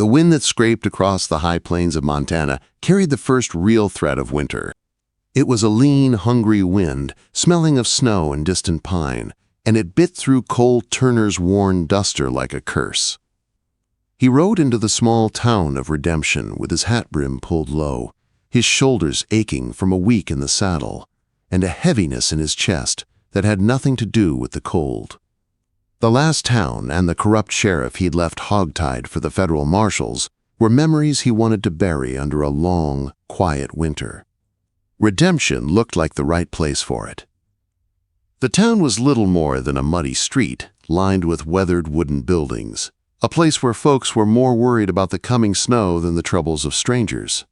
The wind that scraped across the high plains of Montana carried the first real threat of winter. It was a lean, hungry wind, smelling of snow and distant pine, and it bit through Cole Turner's worn duster like a curse. He rode into the small town of Redemption with his hat brim pulled low, his shoulders aching from a week in the saddle, and a heaviness in his chest that had nothing to do with the cold. The last town and the corrupt sheriff he'd left hogtied for the federal marshals were memories he wanted to bury under a long, quiet winter. Redemption looked like the right place for it. The town was little more than a muddy street lined with weathered wooden buildings, a place where folks were more worried about the coming snow than the troubles of strangers.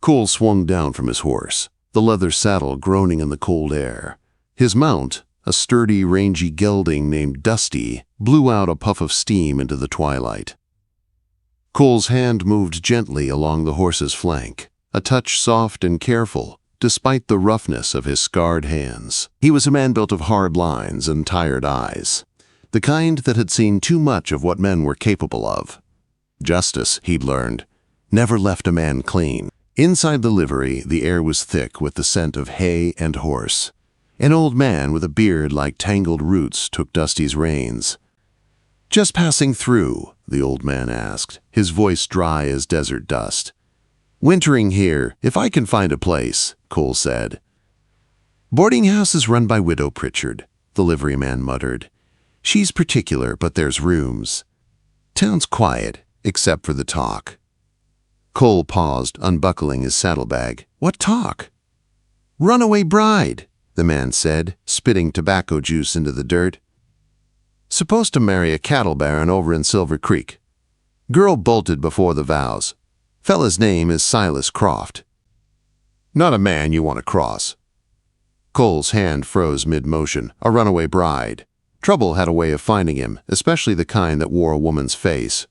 Cole swung down from his horse, the leather saddle groaning in the cold air. His mount, a sturdy, rangy gelding named Dusty, blew out a puff of steam into the twilight. Cole's hand moved gently along the horse's flank, a touch soft and careful, despite the roughness of his scarred hands. He was a man built of hard lines and tired eyes, the kind that had seen too much of what men were capable of. Justice, he'd learned, never left a man clean. Inside the livery, the air was thick with the scent of hay and horse. An old man with a beard like tangled roots took Dusty's reins. "Just passing through?" the old man asked, his voice dry as desert dust. "Wintering here, if I can find a place," Cole said. "Boarding house is run by Widow Pritchard," the liveryman muttered. "She's particular, but there's rooms. Town's quiet, except for the talk." Cole paused, unbuckling his saddlebag. "What talk?" "Runaway bride," the man said, spitting tobacco juice into the dirt. "Supposed to marry a cattle baron over in Silver Creek. Girl bolted before the vows. Fella's name is Silas Croft." "Not a man you want to cross." Cole's hand froze mid-motion. A runaway bride. Trouble had a way of finding him, especially the kind that wore a woman's face.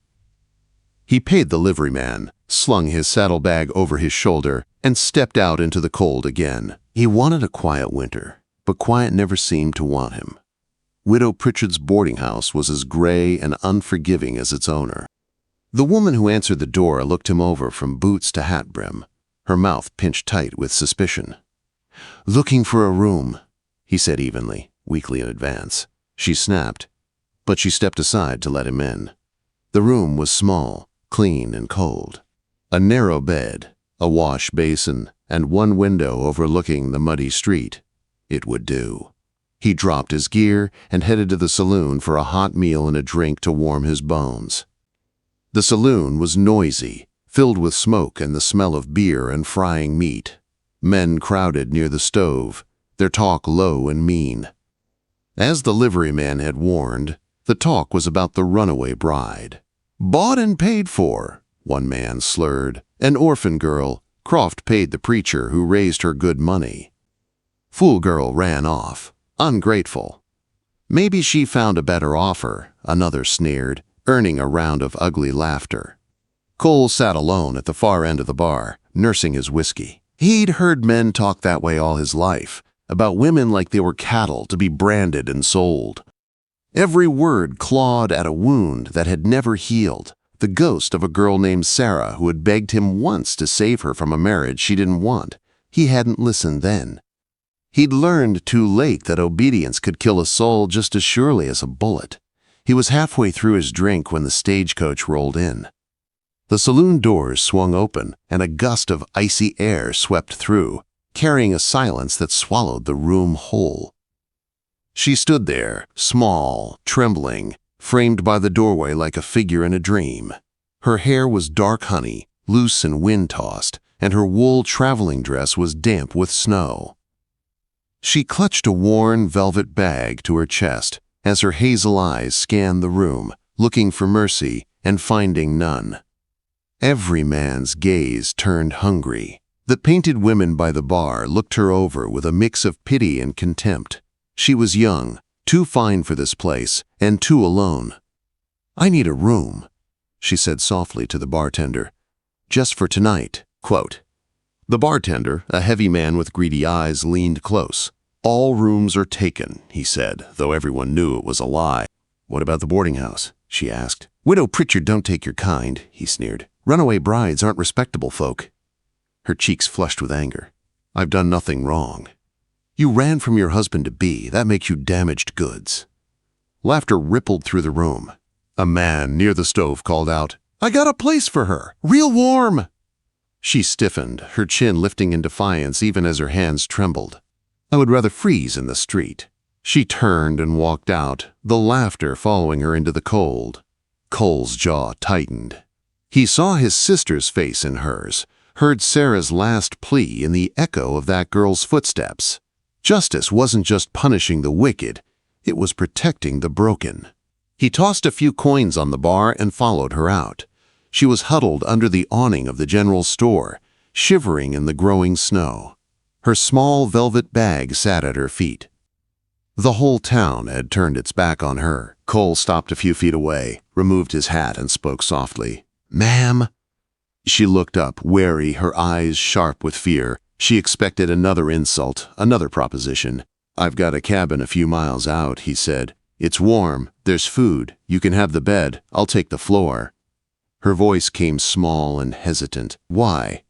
He paid the liveryman, slung his saddlebag over his shoulder, and stepped out into the cold again. He wanted a quiet winter, but quiet never seemed to want him. Widow Pritchard's boarding house was as gray and unforgiving as its owner. The woman who answered the door looked him over from boots to hat brim, her mouth pinched tight with suspicion. "Looking for a room," he said evenly, weakly in advance. She snapped, but she stepped aside to let him in. The room was small, clean and cold. A narrow bed, a wash basin, and one window overlooking the muddy street. It would do. He dropped his gear and headed to the saloon for a hot meal and a drink to warm his bones. The saloon was noisy, filled with smoke and the smell of beer and frying meat. Men crowded near the stove, their talk low and mean. As the liveryman had warned, the talk was about the runaway bride. "Bought and paid for," one man slurred. "An orphan girl. Croft paid the preacher who raised her good money. Fool girl ran off. Ungrateful. Maybe she found a better offer," another sneered, earning a round of ugly laughter. Cole sat alone at the far end of the bar, nursing his whiskey. He'd heard men talk that way all his life, about women like they were cattle to be branded and sold. Every word clawed at a wound that had never healed, the ghost of a girl named Sarah who had begged him once to save her from a marriage she didn't want. He hadn't listened then. He'd learned too late that obedience could kill a soul just as surely as a bullet. He was halfway through his drink when the stagecoach rolled in. The saloon doors swung open, and a gust of icy air swept through, carrying a silence that swallowed the room whole. She stood there, small, trembling, framed by the doorway like a figure in a dream. Her hair was dark honey, loose and wind-tossed, and her wool traveling dress was damp with snow. She clutched a worn velvet bag to her chest as her hazel eyes scanned the room, looking for mercy and finding none. Every man's gaze turned hungry. The painted women by the bar looked her over with a mix of pity and contempt. She was young, too fine for this place, and too alone. "I need a room," she said softly to the bartender. "Just for tonight." Quote. The bartender, a heavy man with greedy eyes, leaned close. "All rooms are taken," he said, though everyone knew it was a lie. "What about the boarding house?" she asked. "Widow Pritchard don't take your kind," he sneered. "Runaway brides aren't respectable folk." Her cheeks flushed with anger. "I've done nothing wrong." "You ran from your husband-to-be. That makes you damaged goods." Laughter rippled through the room. A man near the stove called out, "I got a place for her, real warm." She stiffened, her chin lifting in defiance even as her hands trembled. "I would rather freeze in the street." She turned and walked out, the laughter following her into the cold. Cole's jaw tightened. He saw his sister's face in hers, heard Sarah's last plea in the echo of that girl's footsteps. Justice wasn't just punishing the wicked, it was protecting the broken. He tossed a few coins on the bar and followed her out. She was huddled under the awning of the general store, shivering in the growing snow. Her small velvet bag sat at her feet. The whole town had turned its back on her. Cole stopped a few feet away, removed his hat, and spoke softly. "Ma'am?" She looked up, wary, her eyes sharp with fear. She expected another insult, another proposition. "I've got a cabin a few miles out," he said. "It's warm, there's food, you can have the bed, I'll take the floor." Her voice came small and hesitant. "Why?"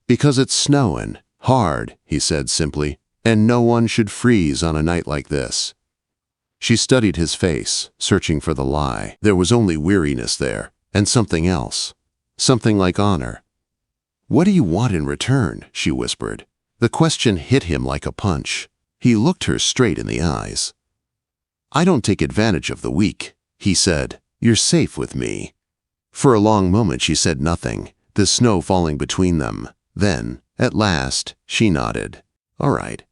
"Because it's snowing. Hard," he said simply, "and no one should freeze on a night like this." She studied his face, searching for the lie. There was only weariness there, and something else. Something like honor. "What do you want in return?" she whispered. The question hit him like a punch. He looked her straight in the eyes. "I don't take advantage of the weak," he said. "You're safe with me." For a long moment she said nothing, the snow falling between them. Then, at last, she nodded. "All right."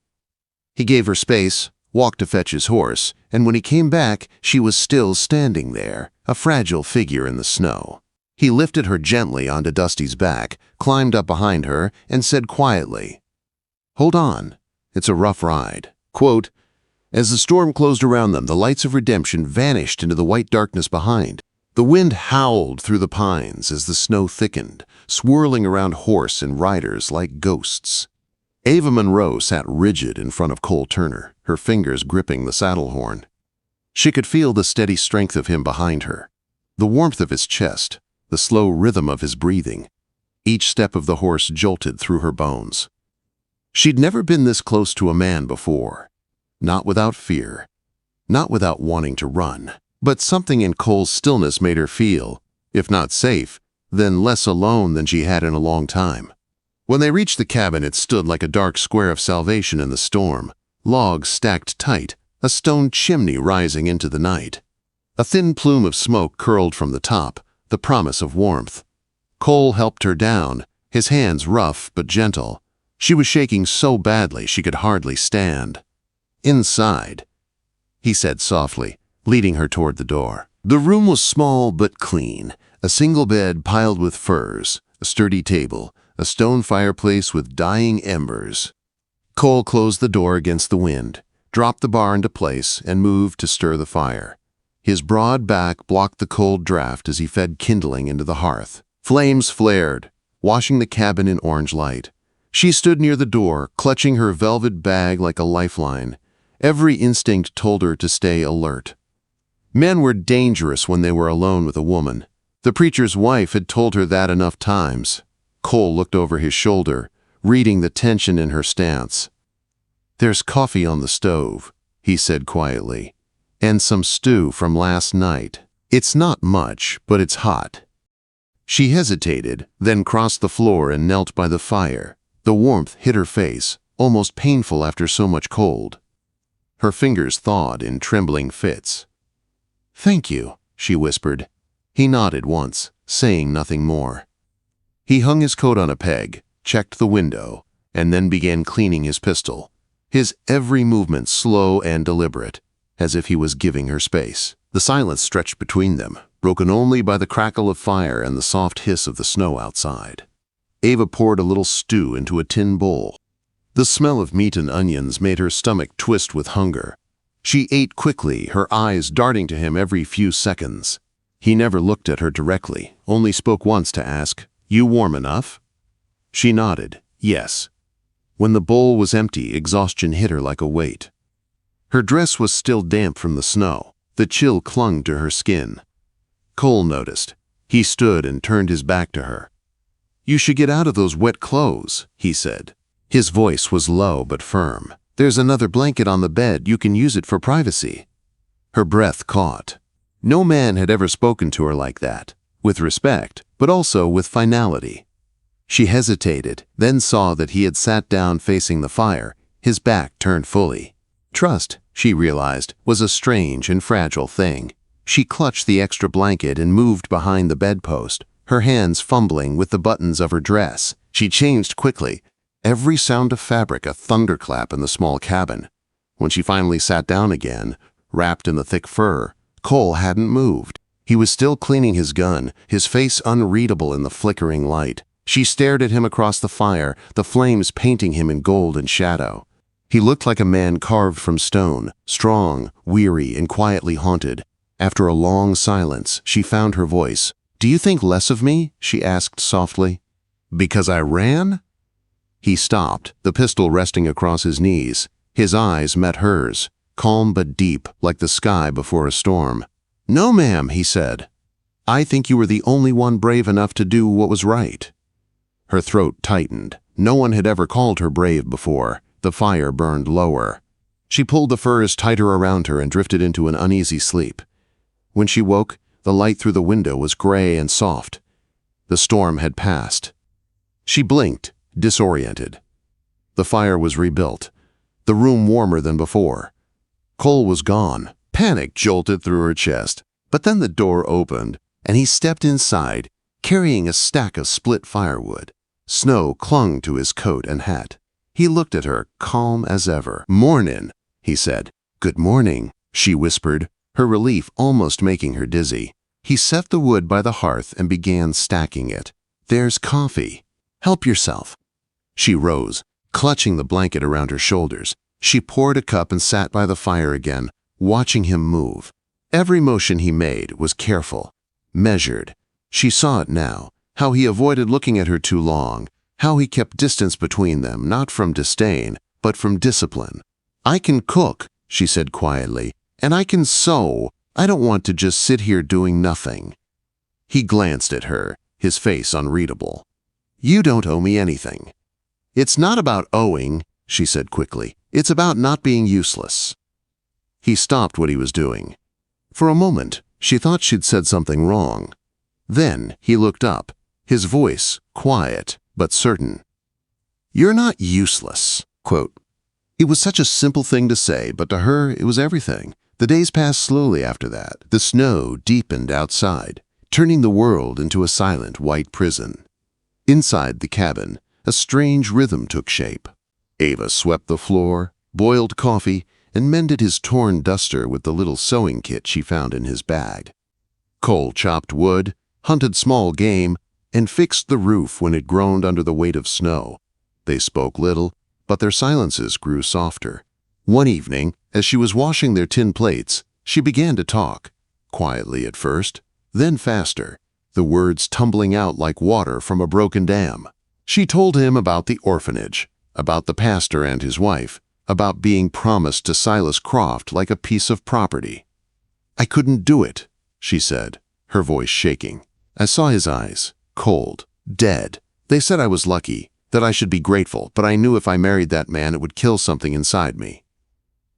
He gave her space, walked to fetch his horse, and when he came back, she was still standing there, a fragile figure in the snow. He lifted her gently onto Dusty's back, climbed up behind her, and said quietly, "Hold on. It's a rough ride." Quote, as the storm closed around them, the lights of redemption vanished into the white darkness behind. The wind howled through the pines as the snow thickened, swirling around horse and riders like ghosts. Ava Monroe sat rigid in front of Cole Turner, her fingers gripping the saddle horn. She could feel the steady strength of him behind her, the warmth of his chest, the slow rhythm of his breathing. Each step of the horse jolted through her bones. She'd never been this close to a man before. Not without fear, not without wanting to run. But something in Cole's stillness made her feel, if not safe, then less alone than she had in a long time. When they reached the cabin, it stood like a dark square of salvation in the storm, logs stacked tight, a stone chimney rising into the night. A thin plume of smoke curled from the top, the promise of warmth. Cole helped her down, his hands rough but gentle. She was shaking so badly she could hardly stand. "Inside," he said softly, leading her toward the door. The room was small but clean, a single bed piled with furs, a sturdy table, a stone fireplace with dying embers. Cole closed the door against the wind, dropped the bar into place, and moved to stir the fire. His broad back blocked the cold draft as he fed kindling into the hearth. Flames flared, washing the cabin in orange light. She stood near the door, clutching her velvet bag like a lifeline. Every instinct told her to stay alert. Men were dangerous when they were alone with a woman. The preacher's wife had told her that enough times. Cole looked over his shoulder, reading the tension in her stance. "There's coffee on the stove," he said quietly, "and some stew from last night. It's not much, but it's hot." She hesitated, then crossed the floor and knelt by the fire. The warmth hit her face, almost painful after so much cold. Her fingers thawed in trembling fits. "Thank you," she whispered. He nodded once, saying nothing more. He hung his coat on a peg, checked the window, and then began cleaning his pistol, his every movement slow and deliberate, as if he was giving her space. The silence stretched between them, broken only by the crackle of fire and the soft hiss of the snow outside. Ava poured a little stew into a tin bowl. The smell of meat and onions made her stomach twist with hunger. She ate quickly, her eyes darting to him every few seconds. He never looked at her directly, only spoke once to ask, "You warm enough?" She nodded, yes. When the bowl was empty, exhaustion hit her like a weight. Her dress was still damp from the snow. The chill clung to her skin. Cole noticed. He stood and turned his back to her. "You should get out of those wet clothes," he said. His voice was low but firm. "There's another blanket on the bed. You can use it for privacy." Her breath caught. No man had ever spoken to her like that, with respect, but also with finality. She hesitated, then saw that he had sat down facing the fire, his back turned fully. Trust, she realized, was a strange and fragile thing. She clutched the extra blanket and moved behind the bedpost, her hands fumbling with the buttons of her dress. She changed quickly, every sound of fabric a thunderclap in the small cabin. When she finally sat down again, wrapped in the thick fur, Cole hadn't moved. He was still cleaning his gun, his face unreadable in the flickering light. She stared at him across the fire, the flames painting him in gold and shadow. He looked like a man carved from stone, strong, weary, and quietly haunted. After a long silence, she found her voice. "Do you think less of me?" she asked softly. "Because I ran?" He stopped, the pistol resting across his knees. His eyes met hers, calm but deep, like the sky before a storm. "No, ma'am," he said. "I think you were the only one brave enough to do what was right." Her throat tightened. No one had ever called her brave before. The fire burned lower. She pulled the furs tighter around her and drifted into an uneasy sleep. When she woke, the light through the window was gray and soft. The storm had passed. She blinked, disoriented. The fire was rebuilt, the room warmer than before. Cole was gone. Panic jolted through her chest. But then the door opened, and he stepped inside, carrying a stack of split firewood. Snow clung to his coat and hat. He looked at her, calm as ever. "Mornin'," he said. "Good morning," she whispered, her relief almost making her dizzy. He set the wood by the hearth and began stacking it. "There's coffee. Help yourself." She rose, clutching the blanket around her shoulders. She poured a cup and sat by the fire again, watching him move. Every motion he made was careful, measured. She saw it now, how he avoided looking at her too long, how he kept distance between them, not from disdain, but from discipline. "I can cook," she said quietly, "and I can sew. I don't want to just sit here doing nothing." He glanced at her, his face unreadable. "You don't owe me anything." "It's not about owing," she said quickly. "It's about not being useless." He stopped what he was doing. For a moment, she thought she'd said something wrong. Then he looked up, his voice quiet but certain. "You're not useless." Quote. It was such a simple thing to say, but to her it was everything. The days passed slowly after that. The snow deepened outside, turning the world into a silent white prison. Inside the cabin, a strange rhythm took shape. Ava swept the floor, boiled coffee, and mended his torn duster with the little sewing kit she found in his bag. Cole chopped wood, hunted small game, and fixed the roof when it groaned under the weight of snow. They spoke little, but their silences grew softer. One evening, as she was washing their tin plates, she began to talk, quietly at first, then faster, the words tumbling out like water from a broken dam. She told him about the orphanage, about the pastor and his wife, about being promised to Silas Croft like a piece of property. "I couldn't do it," she said, her voice shaking. "I saw his eyes, cold, dead. They said I was lucky, that I should be grateful, but I knew if I married that man it would kill something inside me."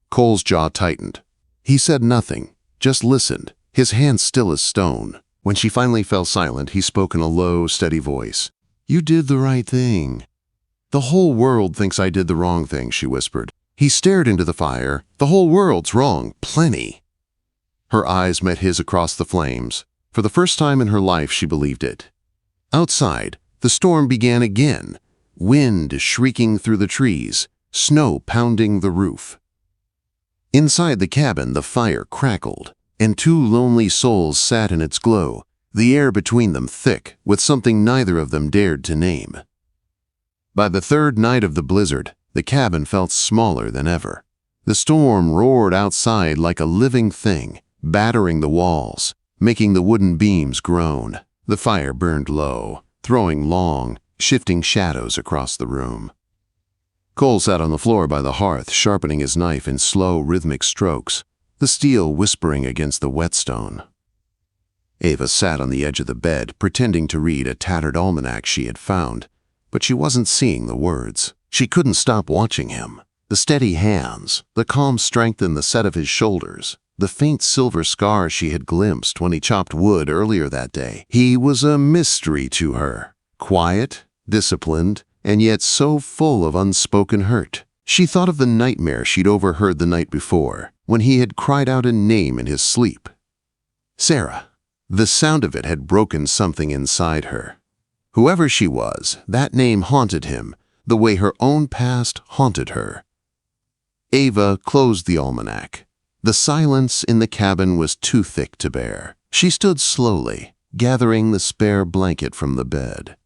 Cole's jaw tightened. He said nothing, just listened, his hands still as stone. When she finally fell silent, he spoke in a low, steady voice. "You did the right thing." "The whole world thinks I did the wrong thing," she whispered. He stared into the fire. "The whole world's wrong, plenty." Her eyes met his across the flames. For the first time in her life, she believed it. Outside, the storm began again, wind shrieking through the trees, snow pounding the roof. Inside the cabin, the fire crackled, and two lonely souls sat in its glow, the air between them thick with something neither of them dared to name. By the third night of the blizzard, the cabin felt smaller than ever. The storm roared outside like a living thing, battering the walls, making the wooden beams groan. The fire burned low, throwing long, shifting shadows across the room. Cole sat on the floor by the hearth, sharpening his knife in slow, rhythmic strokes. the steel whispering against the whetstone. Ava sat on the edge of the bed, pretending to read a tattered almanac she had found, but she wasn't seeing the words. She couldn't stop watching him. The steady hands, the calm strength in the set of his shoulders, the faint silver scar she had glimpsed when he chopped wood earlier that day. He was a mystery to her. Quiet, disciplined, and yet so full of unspoken hurt. She thought of the nightmare she'd overheard the night before, when he had cried out a name in his sleep. Sarah. The sound of it had broken something inside her. Whoever she was, that name haunted him, the way her own past haunted her. Ava closed the almanac. The silence in the cabin was too thick to bear. She stood slowly, gathering the spare blanket from the bed.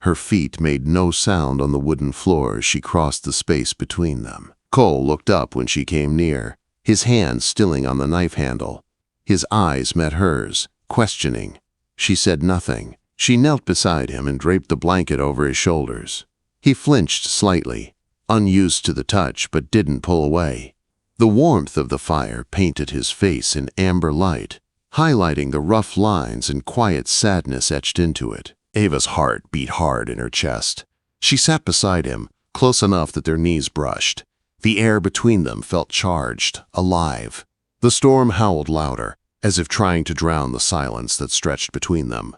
Her feet made no sound on the wooden floor as she crossed the space between them. Cole looked up when she came near, his hand stilling on the knife handle. His eyes met hers, questioning. She said nothing. She knelt beside him and draped the blanket over his shoulders. He flinched slightly, unused to the touch, but didn't pull away. The warmth of the fire painted his face in amber light, highlighting the rough lines and quiet sadness etched into it. Ava's heart beat hard in her chest. She sat beside him, close enough that their knees brushed. The air between them felt charged, alive. The storm howled louder, as if trying to drown the silence that stretched between them.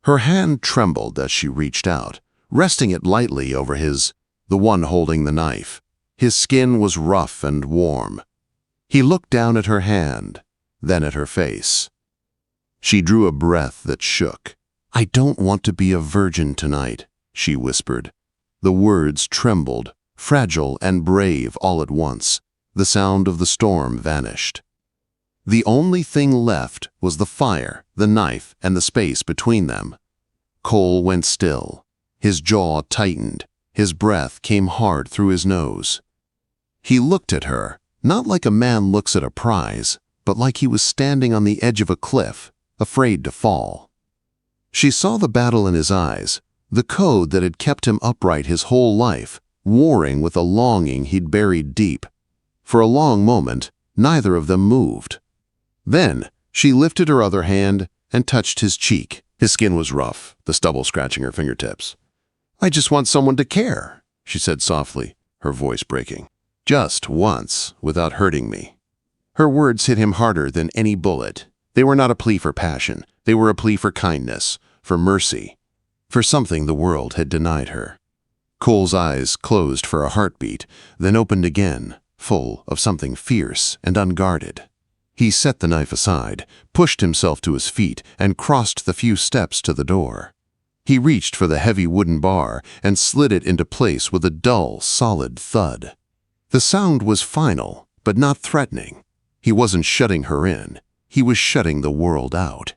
Her hand trembled as she reached out, resting it lightly over his, the one holding the knife. His skin was rough and warm. He looked down at her hand, then at her face. She drew a breath that shook. "I don't want to be a virgin tonight," she whispered. The words trembled, fragile and brave all at once. The sound of the storm vanished. The only thing left was the fire, the knife, and the space between them. Cole went still. His jaw tightened. His breath came hard through his nose. He looked at her, not like a man looks at a prize, but like he was standing on the edge of a cliff, afraid to fall. She saw the battle in his eyes, the code that had kept him upright his whole life, warring with a longing he'd buried deep. For a long moment, neither of them moved. Then, she lifted her other hand and touched his cheek. His skin was rough, the stubble scratching her fingertips. "I just want someone to care," she said softly, her voice breaking. "Just once, without hurting me." Her words hit him harder than any bullet. They were not a plea for passion. They were a plea for kindness, for mercy, for something the world had denied her. Cole's eyes closed for a heartbeat, then opened again, full of something fierce and unguarded. He set the knife aside, pushed himself to his feet, and crossed the few steps to the door. He reached for the heavy wooden bar and slid it into place with a dull, solid thud. The sound was final, but not threatening. He wasn't shutting her in. He was shutting the world out.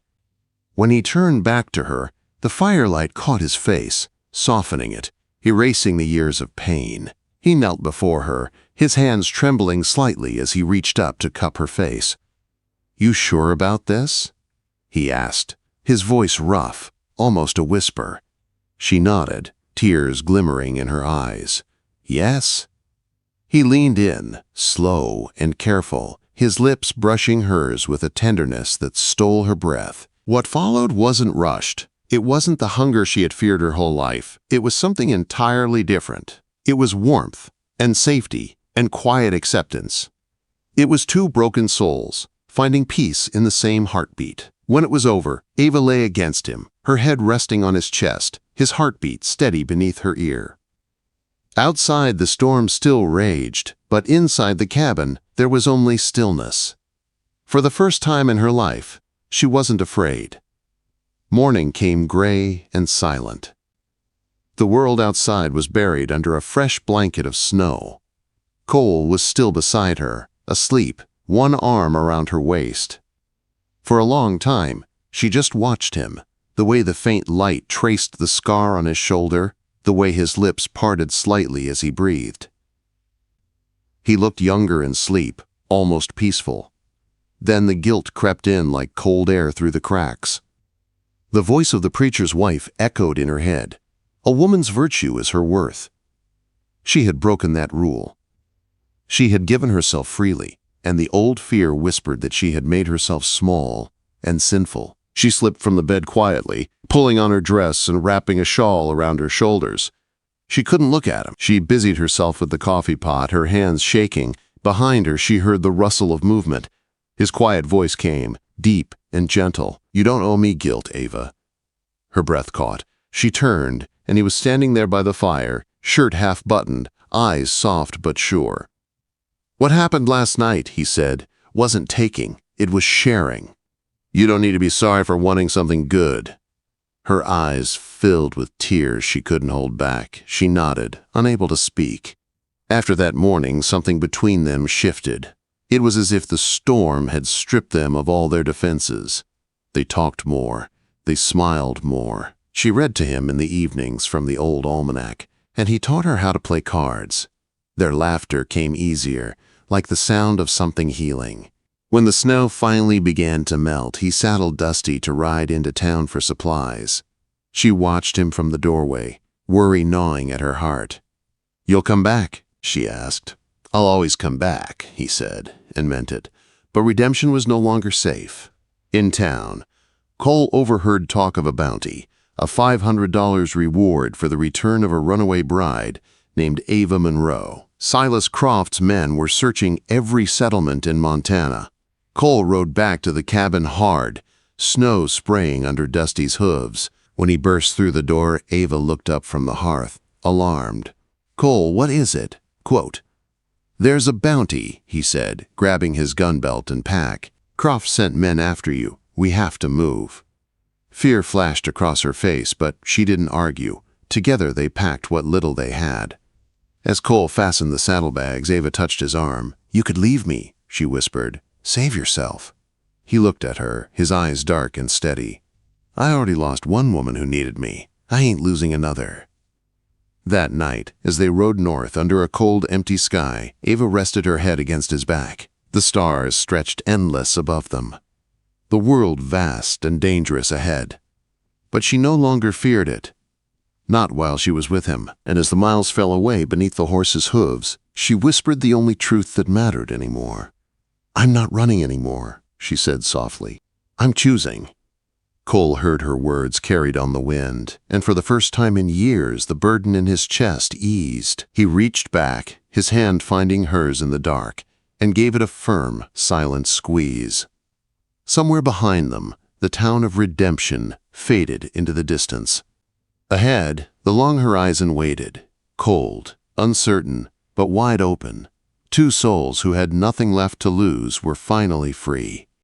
When he turned back to her, the firelight caught his face, softening it, erasing the years of pain. He knelt before her, his hands trembling slightly as he reached up to cup her face. "You sure about this?" he asked, his voice rough, almost a whisper. She nodded, tears glimmering in her eyes. "Yes?" He leaned in, slow and careful, his lips brushing hers with a tenderness that stole her breath. What followed wasn't rushed. It wasn't the hunger she had feared her whole life. It was something entirely different. It was warmth and safety and quiet acceptance. It was two broken souls, finding peace in the same heartbeat. When it was over, Ava lay against him, her head resting on his chest, his heartbeat steady beneath her ear. Outside, the storm still raged, but inside the cabin, there was only stillness. For the first time in her life, she wasn't afraid. Morning came gray and silent. The world outside was buried under a fresh blanket of snow. Cole was still beside her, asleep, one arm around her waist. For a long time, she just watched him, the way the faint light traced the scar on his shoulder, the way his lips parted slightly as he breathed. He looked younger in sleep, almost peaceful. Then the guilt crept in like cold air through the cracks. The voice of the preacher's wife echoed in her head. A woman's virtue is her worth. She had broken that rule. She had given herself freely, and the old fear whispered that she had made herself small and sinful. She slipped from the bed quietly, pulling on her dress and wrapping a shawl around her shoulders. She couldn't look at him. She busied herself with the coffee pot, her hands shaking. Behind her, she heard the rustle of movement. His quiet voice came, deep and gentle. "You don't owe me guilt, Ava." Her breath caught. She turned, and he was standing there by the fire, shirt half buttoned, eyes soft but sure. "What happened last night," he said, "wasn't taking, it was sharing. You don't need to be sorry for wanting something good." Her eyes filled with tears she couldn't hold back. She nodded, unable to speak. After that morning, something between them shifted. It was as if the storm had stripped them of all their defenses. They talked more. They smiled more. She read to him in the evenings from the old almanac, and he taught her how to play cards. Their laughter came easier, like the sound of something healing. When the snow finally began to melt, he saddled Dusty to ride into town for supplies. She watched him from the doorway, worry gnawing at her heart. "You'll come back?" she asked. "I'll always come back," he said, and meant it. But redemption was no longer safe. In town, Cole overheard talk of a bounty, a $500 reward for the return of a runaway bride named Ava Monroe. Silas Croft's men were searching every settlement in Montana. Cole rode back to the cabin hard, snow spraying under Dusty's hooves. When he burst through the door, Ava looked up from the hearth, alarmed. "Cole, what is it?" Quote, "There's a bounty," he said, grabbing his gun belt and pack. "Croft sent men after you. We have to move." Fear flashed across her face, but she didn't argue. Together they packed what little they had. As Cole fastened the saddlebags, Ava touched his arm. "You could leave me," she whispered. "Save yourself." He looked at her, his eyes dark and steady. "I already lost one woman who needed me. I ain't losing another." That night, as they rode north under a cold, empty sky, Ava rested her head against his back. The stars stretched endless above them. The world vast and dangerous ahead. But she no longer feared it. Not while she was with him, and as the miles fell away beneath the horse's hooves, she whispered the only truth that mattered anymore. "I'm not running anymore," she said softly. "I'm choosing." Cole heard her words carried on the wind, and for the first time in years the burden in his chest eased. He reached back, his hand finding hers in the dark, and gave it a firm, silent squeeze. Somewhere behind them, the town of Redemption faded into the distance. Ahead, the long horizon waited, cold, uncertain, but wide open. Two souls who had nothing left to lose were finally free.